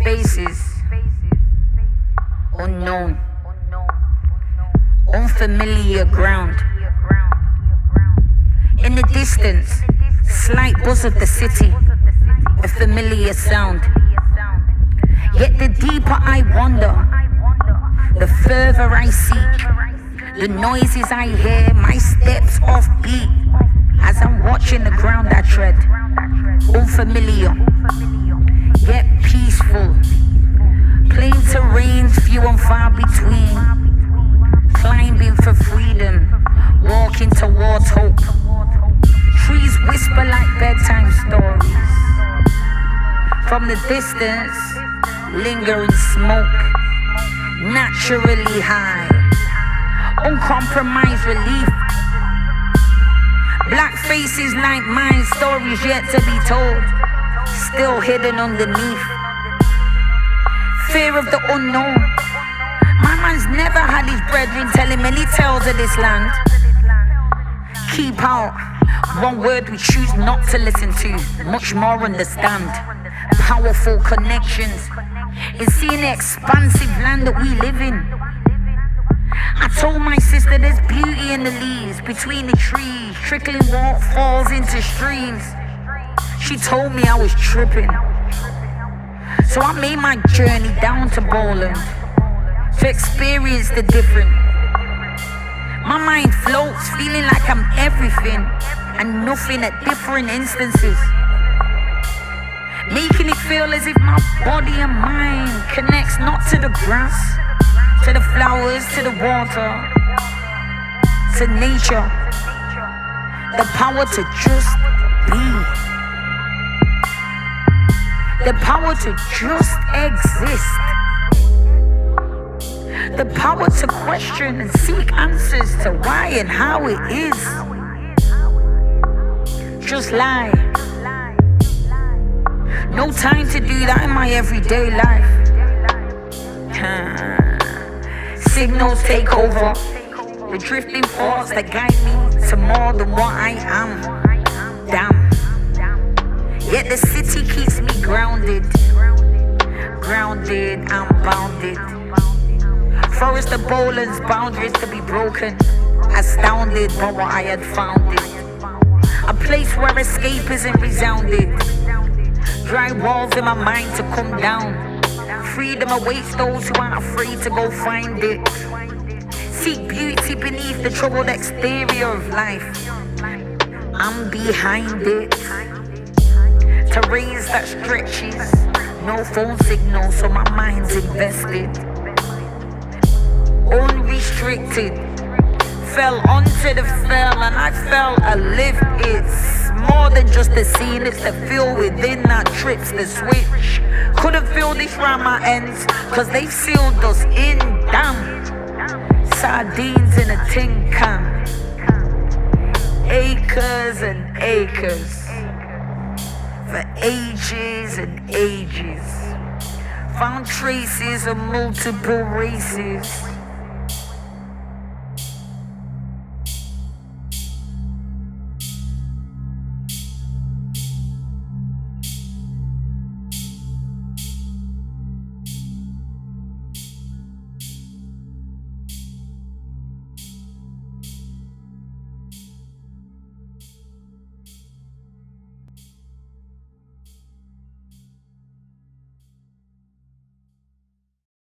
spaces, unknown, unfamiliar ground. In the distance, slight buzz of the city, a familiar sound. Yet the deeper I wander, the further I seek. The noises I hear, my steps off beat, as I'm watching the ground I tread. Unfamiliar, yet peaceful. Plain terrains, few and far between. Climbing for freedom, walking towards hope. Trees whisper like bedtime stories. From the distance, lingering smoke. Naturally high, uncompromised relief. Black faces like mine, stories yet to be told, still hidden underneath. Fear of the unknown. My man's never had his brethren tell him many tales of this land. Keep out, one word we choose not to listen to, much more understand. Powerful connections in seeing the expansive land that we live in. I told my sister there's beauty in the leaves, between the trees, trickling waterfalls into streams. She told me I was tripping. So I made my journey down to Bowland to experience the different. My mind floats, feeling like I'm everything and nothing at different instances. Making it feel as if my body and mind connects not to the grass, to the flowers, to the water, to nature. The power to just be. The power to just exist. The power to question and seek answers to why and how it is. Just lie. No time to do that in my everyday life. Signals take over, the drifting thoughts that guide me to more than what I am. Damn. Yet the city keeps me grounded. Grounded and bounded. Forest of Bowland's boundaries to be broken. Astounded by what I had founded. A place where escapism resounded. Dry walls in my mind to come down. Freedom awaits those who aren't afraid to go find it. Seek beauty beneath the troubled exterior of life. I'm behind it. Terrains that stretches, no phone signal, so my mind's invested. Unrestricted, fell onto the fell and I felt a lift. It's more than just the scene, it's the feel within that trips the switch. Couldn't feel this round my ends, cause they've sealed us in. Damn, sardines in a tin can. Acres and acres, for ages and ages. Found traces of multiple races.